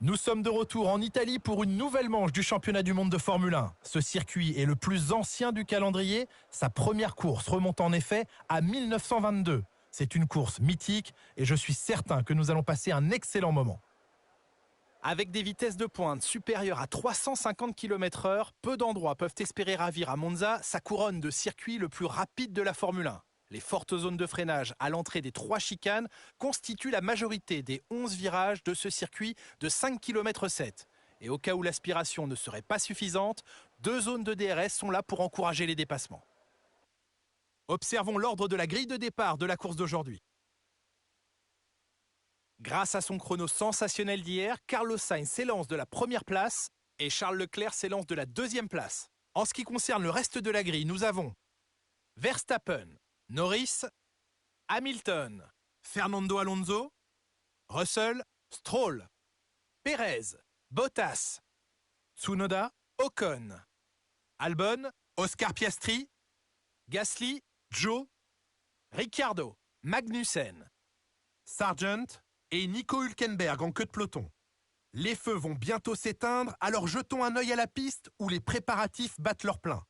Nous sommes de retour en Italie pour une nouvelle manche du championnat du monde de Formule 1. Ce circuit est le plus ancien du calendrier. Sa première course remonte en effet à 1922. C'est une course mythique et je suis certain que nous allons passer un excellent moment. Avec des vitesses de pointe supérieures à 350 km/h, peu d'endroits peuvent espérer ravir à Monza sa couronne de circuit le plus rapide de la Formule 1. Les fortes zones de freinage à l'entrée des 3 chicanes constituent la majorité des 11 virages de ce circuit de 5,7 km. Et au cas où l'aspiration ne serait pas suffisante, 2 zones de DRS sont là pour encourager les dépassements. Observons l'ordre de la grille de départ de la course d'aujourd'hui. Grâce à son chrono sensationnel d'hier, Carlos Sainz s'élance de la première place et Charles Leclerc s'élance de la deuxième place. En ce qui concerne le reste de la grille, nous avons Verstappen, Norris, Hamilton, Fernando Alonso, Russell, Stroll, Perez, Bottas, Tsunoda, Ocon, Albon, Oscar Piastri, Gasly, Zhou, Ricciardo, Magnussen, Sargent et Nico Hülkenberg en queue de peloton. Les feux vont bientôt s'éteindre, alors jetons un œil à la piste où les préparatifs battent leur plein.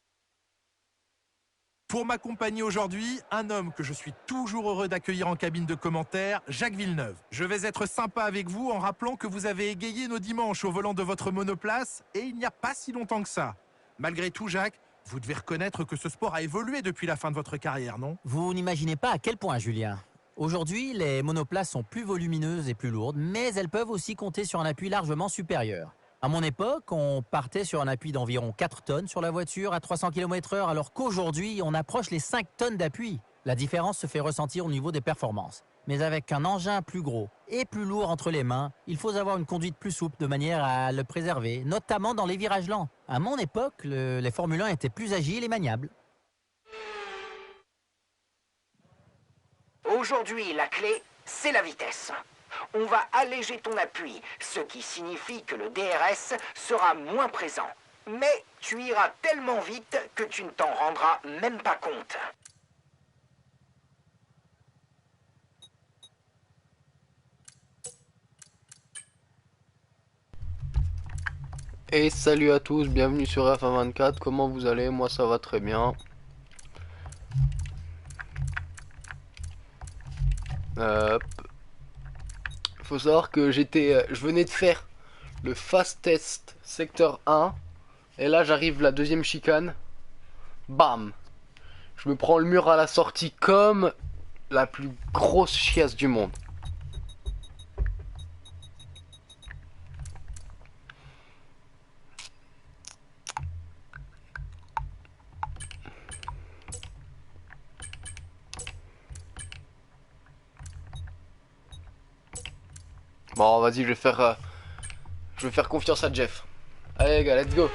Pour m'accompagner aujourd'hui, un homme que je suis toujours heureux d'accueillir en cabine de commentaires, Jacques Villeneuve. Je vais être sympa avec vous en rappelant que vous avez égayé nos dimanches au volant de votre monoplace et il n'y a pas si longtemps que ça. Malgré tout, Jacques, vous devez reconnaître que ce sport a évolué depuis la fin de votre carrière, non? Vous n'imaginez pas à quel point, Julien. Aujourd'hui, les monoplaces sont plus volumineuses et plus lourdes, mais elles peuvent aussi compter sur un appui largement supérieur. À mon époque, on partait sur un appui d'environ 4 tonnes sur la voiture à 300 km/h, alors qu'aujourd'hui, on approche les 5 tonnes d'appui. La différence se fait ressentir au niveau des performances. Mais avec un engin plus gros et plus lourd entre les mains, il faut avoir une conduite plus souple de manière à le préserver, notamment dans les virages lents. À mon époque, les Formule 1 étaient plus agiles et maniables. Aujourd'hui, la clé, c'est la vitesse. On va alléger ton appui, ce qui signifie que le DRS sera moins présent. Mais tu iras tellement vite que tu ne t'en rendras même pas compte. Et salut à tous, bienvenue sur F124, comment vous allez? Moi ça va très bien. Faut savoir que je venais de faire le fast test secteur 1 et là j'arrive la deuxième chicane. Bam! Je me prends le mur à la sortie comme la plus grosse chiasse du monde. Bon, vas-y, je vais faire confiance à Jeff. Allez les gars, let's go.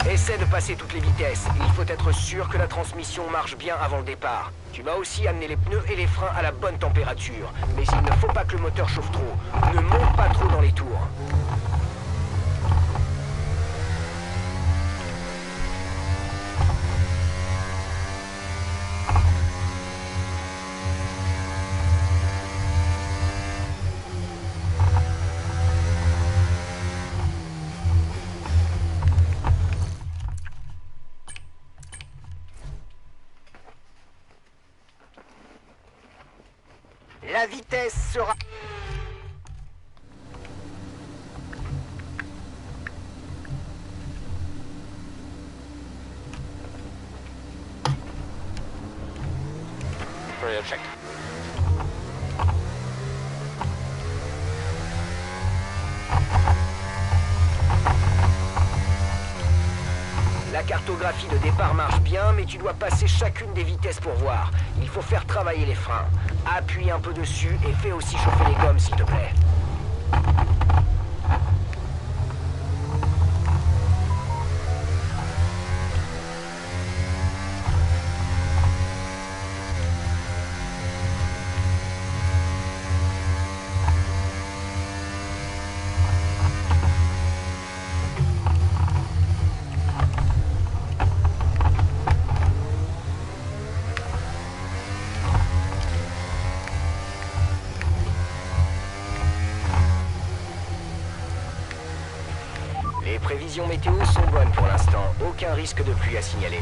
Essaie de passer toutes les vitesses. Il faut être sûr que la transmission marche bien avant le départ. Tu vas aussi amener les pneus et les freins à la bonne température. Mais il ne faut pas que le moteur chauffe trop. Ne monte pas trop dans les tours. La vitesse sera... Check. La cartographie de départ marche bien, mais tu dois passer chacune des vitesses pour voir. Il faut faire travailler les freins. Appuie un peu dessus et fais aussi chauffer les gommes, s'il te plaît. Les prévisions météo sont bonnes pour l'instant. Aucun risque de pluie à signaler.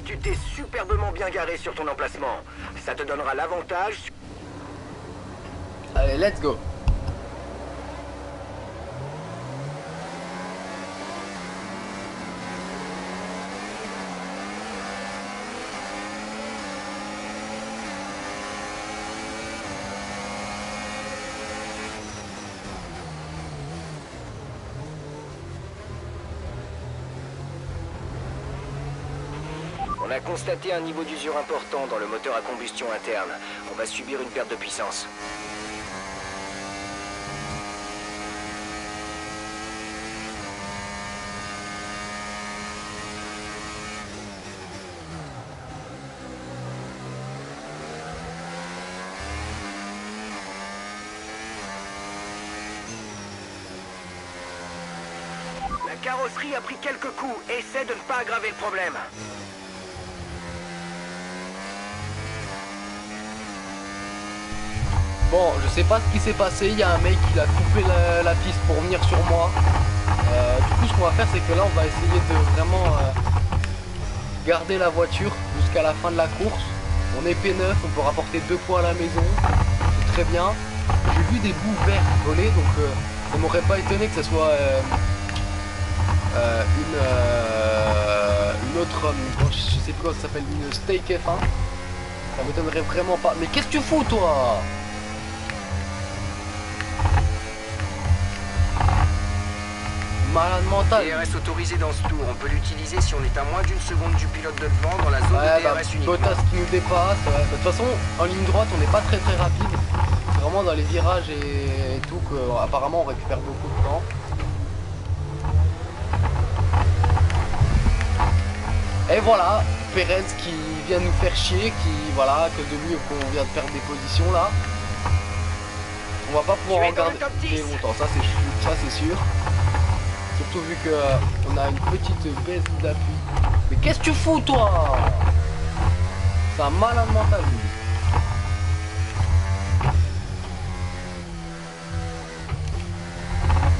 Tu t'es superbement bien garé sur ton emplacement. Ça te donnera l'avantage. Allez, let's go. On a constaté un niveau d'usure important dans le moteur à combustion interne. On va subir une perte de puissance. La carrosserie a pris quelques coups. Essaie de ne pas aggraver le problème. Bon, je sais pas ce qui s'est passé, il y a un mec qui a coupé la piste pour venir sur moi. Du coup, ce qu'on va faire, c'est que là, on va essayer de vraiment garder la voiture jusqu'à la fin de la course. On est P9, on peut rapporter 2 points à la maison, c'est très bien. J'ai vu des bouts verts voler, donc ça m'aurait pas étonné que ce soit une autre, je sais plus comment ça s'appelle, une Steak F1. Ça m'étonnerait vraiment pas. Mais qu'est-ce que tu fous, toi? Malade mental. DRS autorisé dans ce tour. On peut l'utiliser si on est à moins d'une seconde du pilote de devant dans la zone de DRS uniquement. Bottas qui nous dépasse. Ouais. De toute façon, en ligne droite, on n'est pas très rapide. C'est vraiment dans les virages et tout qu'apparemment on récupère beaucoup de temps. Et voilà, Perez qui vient nous faire chier, voilà, que de lui qu'on vient de perdre des positions là. On va pas pouvoir en garder longtemps, ça c'est sûr. Surtout vu que on a une petite baisse d'appui. Mais qu'est-ce que tu fous, toi? C'est un malade mental, lui.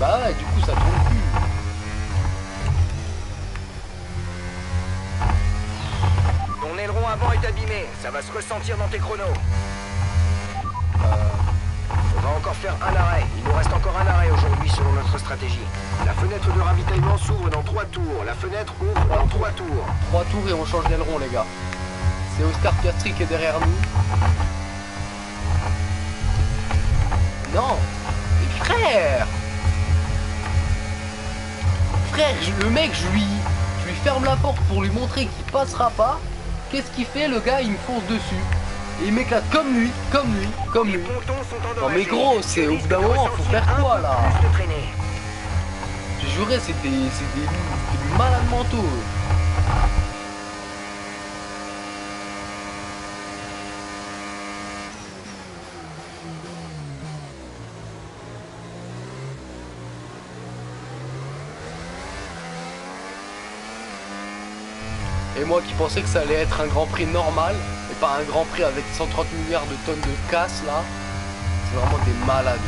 Bah ouais, du coup ça tourne plus. Ton aileron avant est abîmé, ça va se ressentir dans tes chronos. On va encore faire un arrêt. Il nous reste encore un arrêt aujourd'hui selon notre stratégie. La fenêtre de ravitaillement s'ouvre dans 3 tours. La fenêtre ouvre dans 3 tours. 3 tours et on change d'aileron, les gars. C'est Oscar Piastri qui est derrière nous. Non. Mais frère, le mec, je lui ferme la porte pour lui montrer qu'il passera pas. Qu'est-ce qu'il fait? Le gars, il me fonce dessus. Et il m'éclate comme lui. Les pontons sont endommagés. Non mais gros, c'est au bout d'un moment, faut faire quoi là? Plus de traîner. J'ai juré, c'est des malades mentaux. Et moi qui pensais que ça allait être un Grand Prix normal, et pas un Grand Prix avec 130 milliards de tonnes de casse là, c'est vraiment des malades.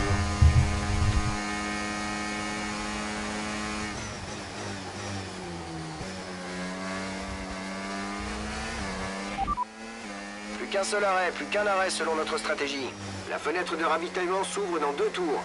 qu'un seul arrêt, plus qu'un arrêt selon notre stratégie. La fenêtre de ravitaillement s'ouvre dans 2 tours.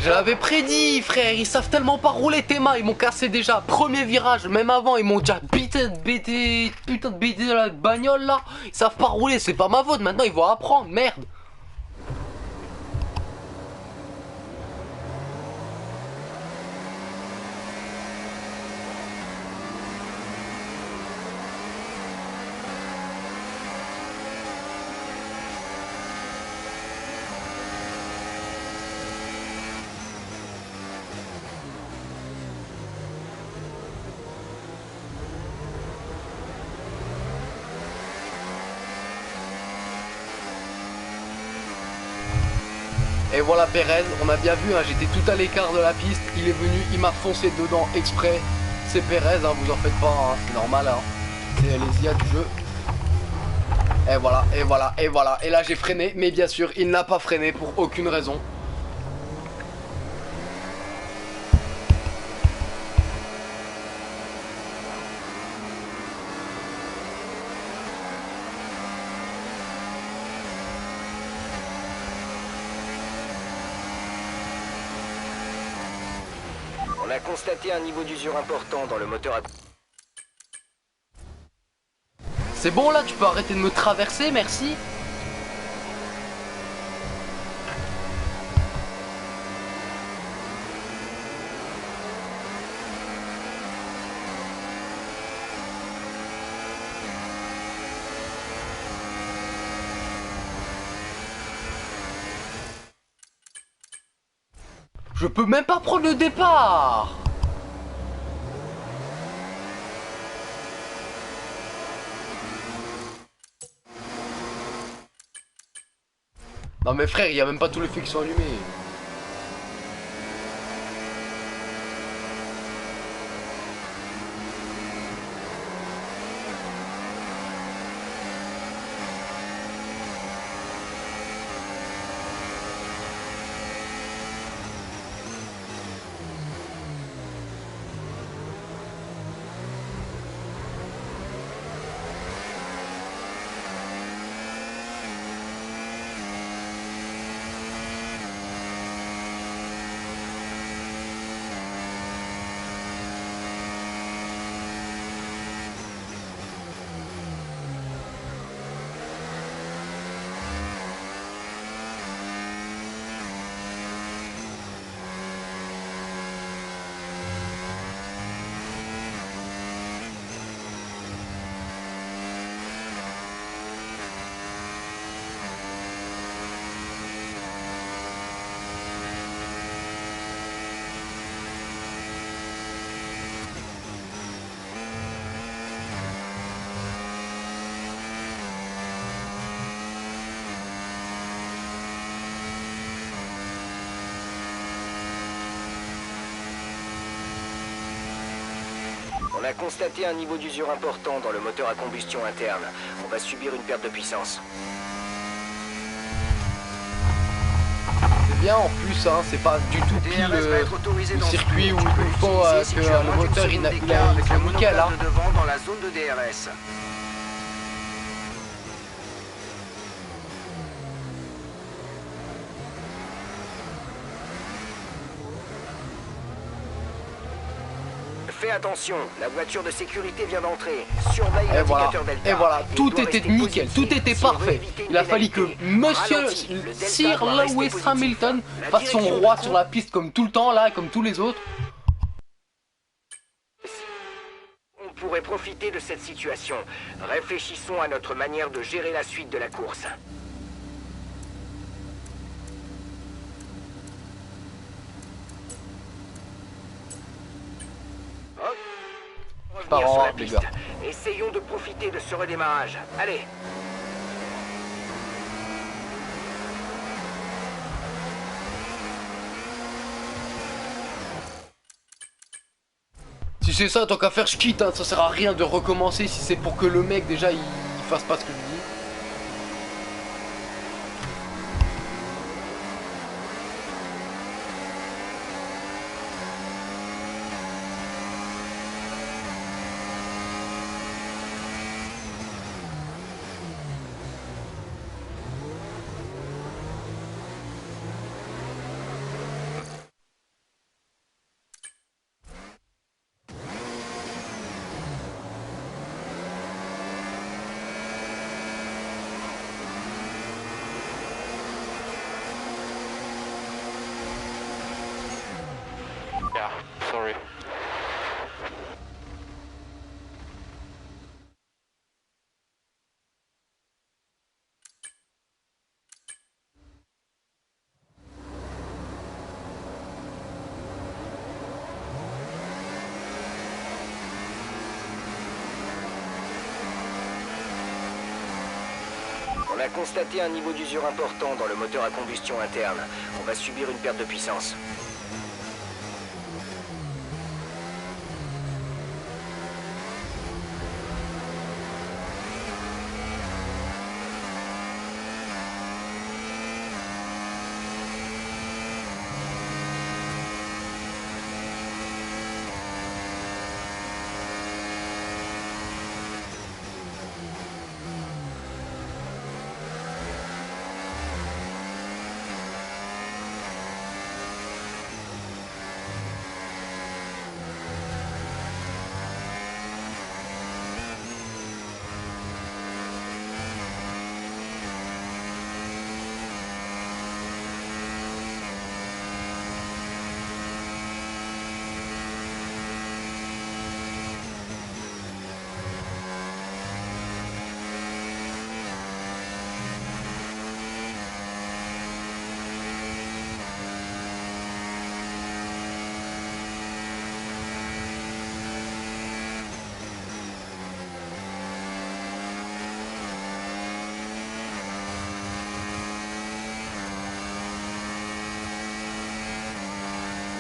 Je l'avais prédit, frère, ils savent tellement pas rouler tes mains, ils m'ont cassé déjà. Premier virage, même avant, ils m'ont déjà putain de bêté de la bagnole là. Ils savent pas rouler, c'est pas ma faute, maintenant ils vont apprendre, merde. Et voilà Perez, on a bien vu, hein, j'étais tout à l'écart de la piste, il est venu, il m'a foncé dedans exprès. C'est Perez, hein, vous en faites pas, hein, c'est normal, hein. C'est les IA du jeu. Et voilà, et voilà, et voilà. Et là j'ai freiné, mais bien sûr, il n'a pas freiné pour aucune raison. On a constaté un niveau d'usure important dans le moteur à... C'est bon là, tu peux arrêter de me traverser, merci. Je peux même pas prendre le départ. Non mais frère, il y a même pas tous les feux qui sont allumés. On a constaté un niveau d'usure important dans le moteur à combustion interne. On va subir une perte de puissance. C'est bien en plus, hein, c'est pas du tout pile le circuit où ils font que le moteur il est nickel là. Devant dans la zone de DRS. Fais attention, la voiture de sécurité vient d'entrer. Surveille l'indicateur Delta. Et voilà, tout était nickel, tout était parfait. Il a fallu que Monsieur Sir Lewis Hamilton fasse son roi sur la piste comme tout le temps là, comme tous les autres. On pourrait profiter de cette situation. Réfléchissons à notre manière de gérer la suite de la course. Revenir sur la piste. Essayons de profiter de ce redémarrage. Allez. Si c'est ça, tant qu'à faire, je quitte, hein. Ça sert à rien de recommencer si c'est pour que le mec, déjà, il fasse pas ce que je dis. Yeah, sorry. On a constaté un niveau d'usure important dans le moteur à combustion interne. On va subir une perte de puissance.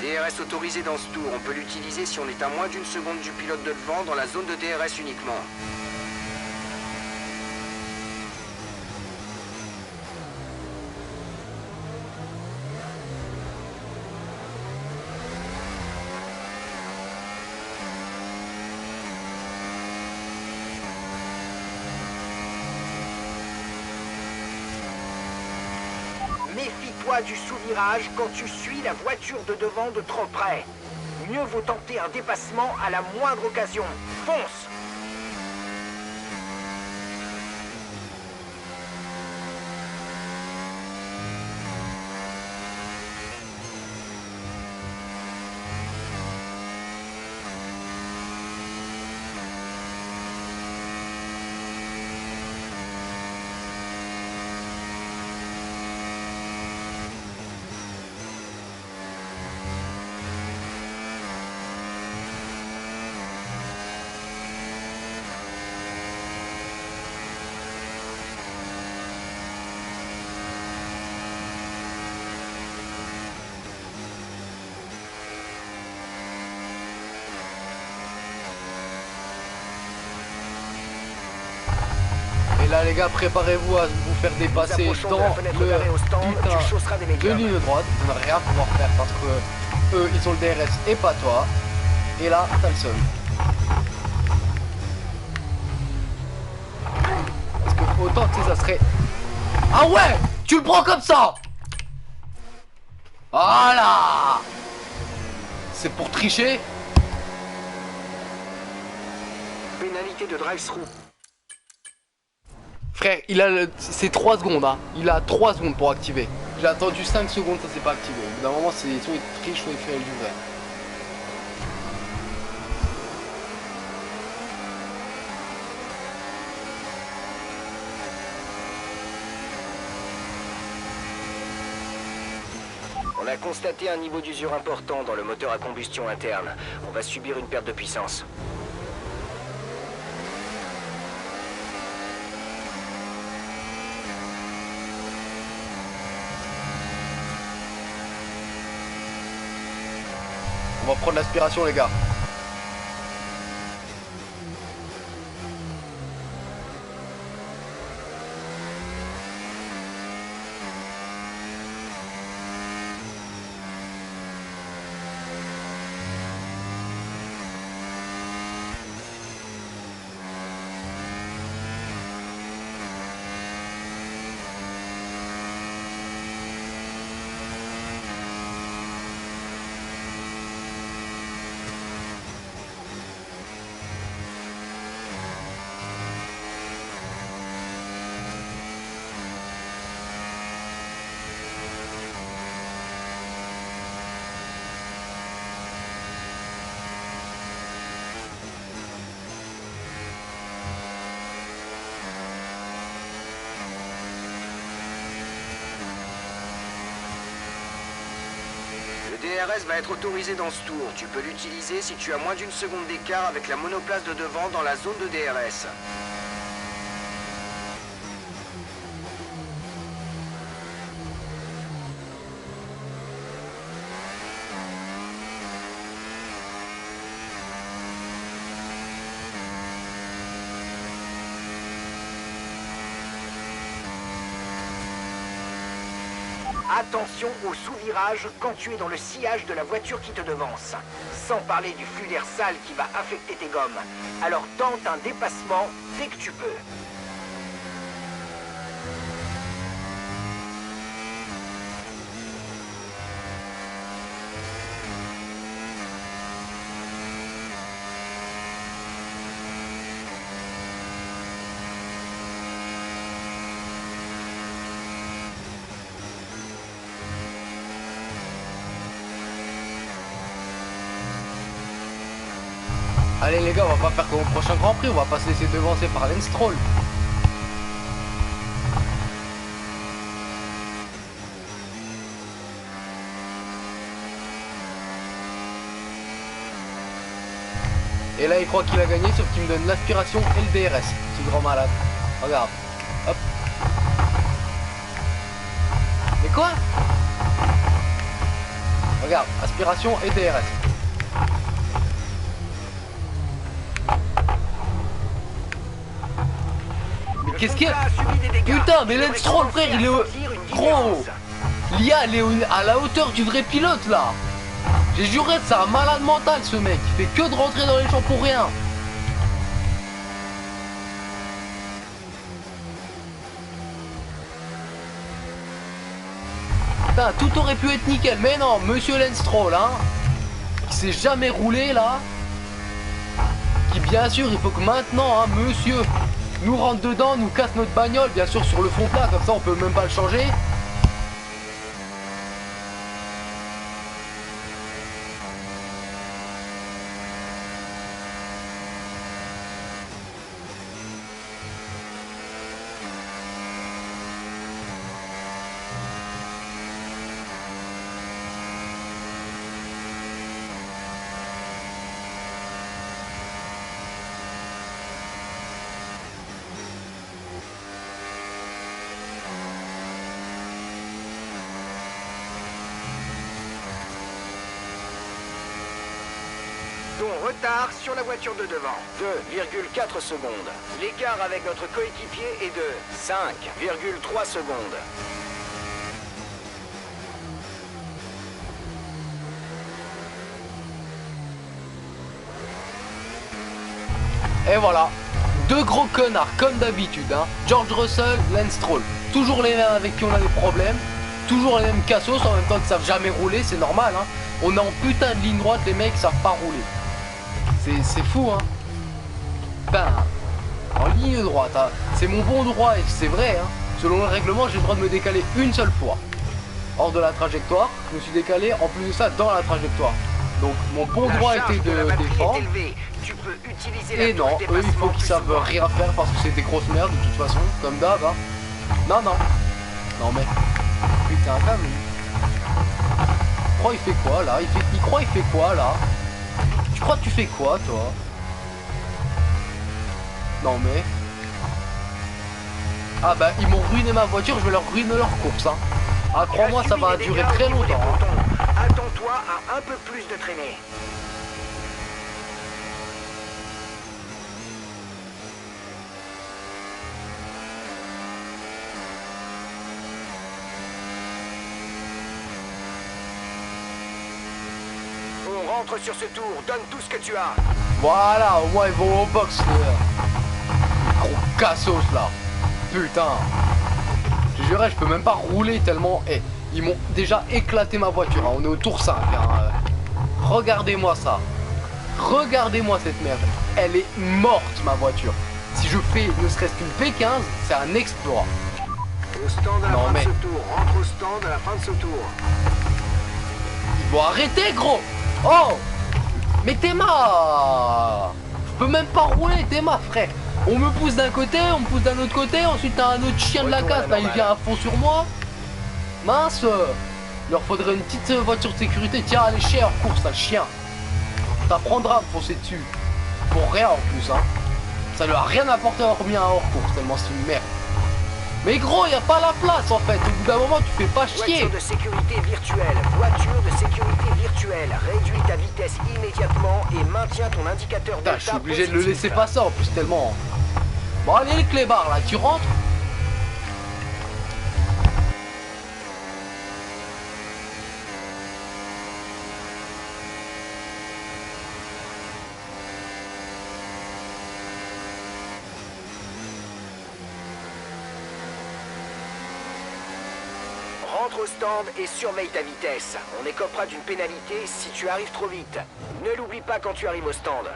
DRS autorisé dans ce tour. On peut l'utiliser si on est à moins d'une seconde du pilote de devant dans la zone de DRS uniquement. Méfie-toi du sous-virage quand tu suis la voiture de devant de trop près. Mieux vaut tenter un dépassement à la moindre occasion. Fonce! Et là les gars, préparez-vous à vous faire dépasser dans le putain de ligne droite. Vous n'allez rien pouvoir faire parce que eux ils ont le DRS et pas toi. Et là t'as le seum. Parce que autant tu sais ça serait... Ah ouais, tu le prends comme ça. Voilà. C'est pour tricher. Pénalité de drive-through. Frère, il a c'est 3 secondes, hein. Il a 3 secondes pour activer. J'ai attendu 5 secondes, ça s'est pas activé. Au bout d'un moment, c'est soit il triche, soit il fait du vert. On a constaté un niveau d'usure important dans le moteur à combustion interne. On va subir une perte de puissance. On va prendre l'aspiration les gars. DRS va être autorisé dans ce tour. Tu peux l'utiliser si tu as moins d'une seconde d'écart avec la monoplace de devant dans la zone de DRS. Attention au sous-virage quand tu es dans le sillage de la voiture qui te devance. Sans parler du flux d'air sale qui va affecter tes gommes. Alors tente un dépassement dès que tu peux. Allez les gars, on va pas faire comme au prochain Grand Prix, on va pas se laisser devancer par Lance Stroll. Et là il croit qu'il a gagné, sauf qu'il me donne l'aspiration et le DRS. Ce grand malade. Regarde. Hop. Mais quoi? Regarde, aspiration et DRS. Qu'est-ce qu'il y a? Putain, mais Lance Stroll, frère, il est au... Gros, l'IA, elle est à la hauteur du vrai pilote, là. J'ai juré, c'est un malade mental, ce mec. Il fait que de rentrer dans les champs pour rien. Putain, tout aurait pu être nickel. Mais non, monsieur Lance Stroll, hein, qui s'est jamais roulé, là. Qui, bien sûr, il faut que maintenant, hein, monsieur... nous rentre dedans, nous casse notre bagnole, bien sûr sur le fond plat, comme ça on peut même pas le changer. Ton retard sur la voiture de devant, 2,4 secondes. L'écart avec notre coéquipier est de 5,3 secondes. Et voilà, deux gros connards comme d'habitude, hein. George Russell, Lance Stroll. Toujours les mêmes avec qui on a des problèmes. Toujours les mêmes cassos en même temps qu'ils savent jamais rouler, c'est normal, hein. On est en putain de ligne droite, les mecs savent pas rouler. C'est fou, hein. Ben, en ligne droite, hein. C'est mon bon droit et c'est vrai, hein. Selon le règlement, j'ai le droit de me décaler une seule fois. Hors de la trajectoire, je me suis décalé en plus de ça dans la trajectoire. Donc mon bon droit était de défendre. Et non, eux il faut qu'ils savent rien faire parce que c'est des grosses merdes de toute façon, comme d'hab, hein. Non, non. Non mais, putain, quand même. Il croit il fait quoi là? Il croit il fait quoi là? Tu crois que tu fais quoi toi? Non mais... Ah bah ils m'ont ruiné ma voiture, je vais leur ruiner leur course, hein. Ah crois-moi ça va durer très longtemps, hein. Attends-toi à un peu plus de traînée. On rentre sur ce tour, donne tout ce que tu as. Voilà, au moins ils vont au box, les gros cassos là. Putain. Je jurais, je peux même pas rouler tellement... Eh, ils m'ont déjà éclaté ma voiture, hein. On est au tour 5, hein. Regardez-moi ça. Regardez-moi cette merde. Elle est morte ma voiture. Si je fais ne serait-ce qu'une P15, c'est un exploit. Au stand à la fin de ce tour, rentre au stand à la fin de ce tour. Ils vont arrêter gros. Oh. Mais Théma, je peux même pas rouler Théma frère. On me pousse d'un côté, on me pousse d'un autre côté, ensuite t'as un autre chien de la casse, là il vient à fond sur moi. Mince. Il leur faudrait une petite voiture de sécurité. Tiens, allez chier hors course, sale chien. T'apprendras à me foncer dessus. Pour rien en plus, hein. Ça lui a rien apporté hormis un hors course, tellement c'est une merde. Mais gros, y a pas la place en fait. Au bout d'un moment, tu fais pas chier. Voiture de sécurité virtuelle. Voiture de sécurité virtuelle. Réduis ta vitesse immédiatement et maintiens ton indicateur Putain, delta je suis obligé de le positif. laisser passer en plus tellement. Bon allez le clébard là, tu rentres. Rentre au stand et surveille ta vitesse. On écopera d'une pénalité si tu arrives trop vite. Ne l'oublie pas quand tu arrives au stand.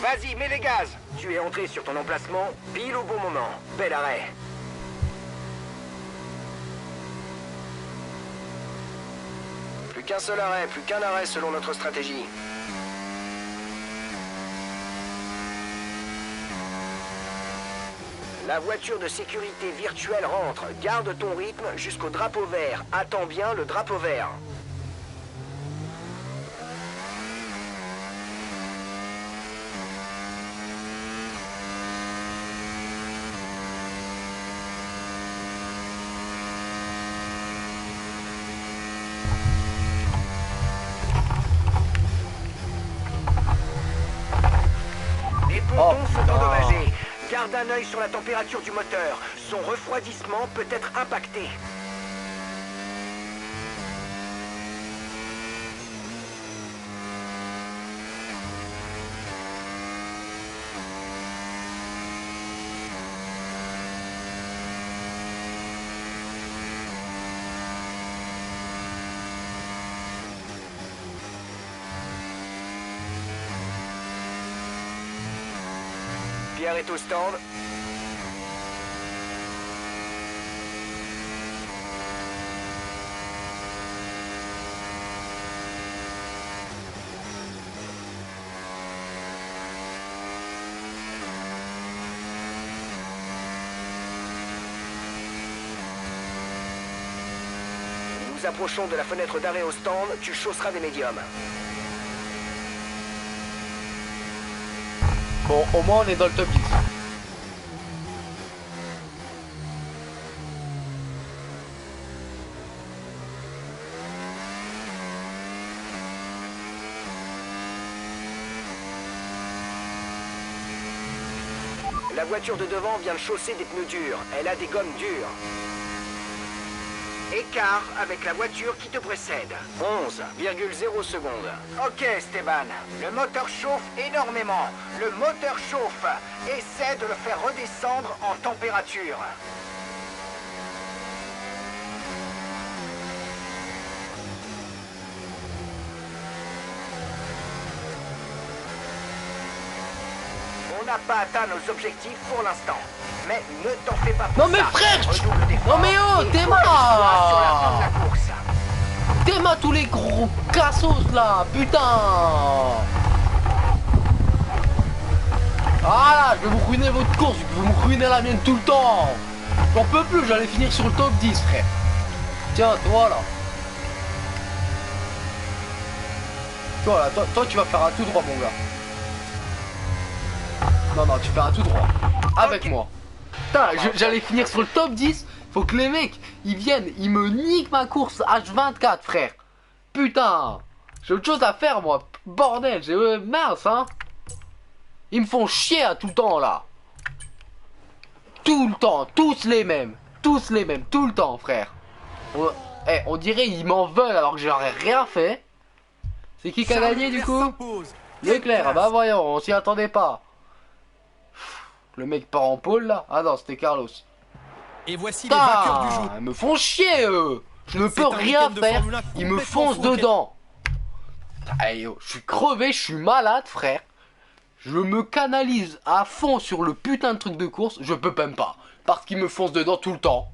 Vas-y, mets les gaz. Tu es entré sur ton emplacement pile au bon moment. Bel arrêt. Plus qu'un seul arrêt, plus qu'un arrêt selon notre stratégie. La voiture de sécurité virtuelle rentre. Garde ton rythme jusqu'au drapeau vert. Attends bien le drapeau vert. Les pontons sont endommagés. Garde un œil sur la température du moteur. Son refroidissement peut être impacté. Pierre est au stand. Nous approchons de la fenêtre d'arrêt au stand. Tu chausseras des médiums. Bon, au moins on est dans le top 10. La voiture de devant vient de chausser des pneus durs. Elle a des gommes dures. Écart avec la voiture qui te précède. 11,0 secondes. Ok, Esteban. Le moteur chauffe énormément. Le moteur chauffe. Essaie de le faire redescendre en température. On n'a pas atteint nos objectifs pour l'instant. Mais ne t'en fais pas pour Non mais ça. frère, Redouble d'efforts non mais oh, et Théma focus-toi sur la fin de la course. Théma tous les gros cassos là, putain. Ah là, je vais vous ruiner votre course, je vais vous ruiner la mienne tout le temps. J'en peux plus, j'allais finir sur le top 10 frère. Tiens, toi là. Toi là, toi tu vas faire un tout droit mon gars. Non, non, tu fais un tout droit. Avec moi. Putain, j'allais finir sur le top 10. Faut que les mecs, ils viennent, ils me niquent ma course H24, frère. Putain. J'ai autre chose à faire, moi. Bordel, j'ai mince, hein. Ils me font chier à tout le temps, là. Tout le temps, tous les mêmes. Tous les mêmes, tout le temps, frère. On dirait ils m'en veulent alors que j'aurais rien fait. C'est qui a gagné, du coup? Leclerc, bah voyons, on s'y attendait pas. Le mec part en pôle là. Ah non, c'était Carlos. Et voici les vainqueurs du jour. Ils me font chier eux. Je ne C'est peux un rien week-end de faire. Formule 1 Ils me complètement foncent fou, dedans. Aïe, yo, je suis crevé, je suis malade frère. Je me canalise à fond sur le putain de truc de course. Je peux même pas. Parce qu'ils me foncent dedans tout le temps.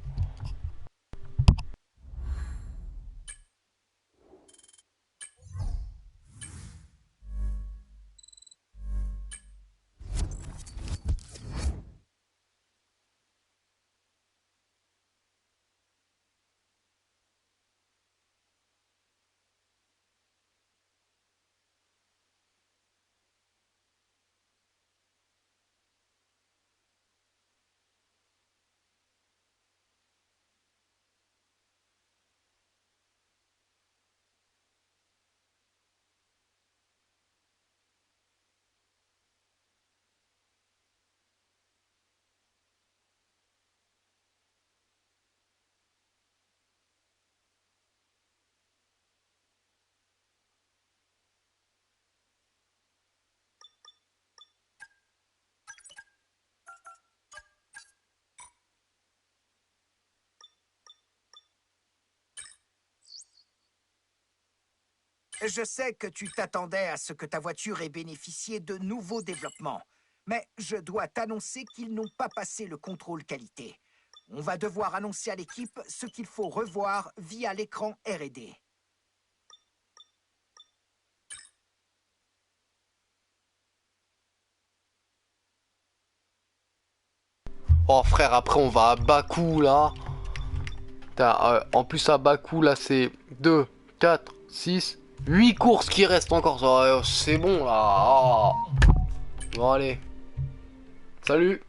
Je sais que tu t'attendais à ce que ta voiture ait bénéficié de nouveaux développements, mais je dois t'annoncer qu'ils n'ont pas passé le contrôle qualité. On va devoir annoncer à l'équipe ce qu'il faut revoir via l'écran R&D. Oh frère, après on va à Bakou là. En plus à Bakou là c'est 2, 4, 6, 8 courses qui restent encore. C'est bon là. Oh. Bon allez. Salut.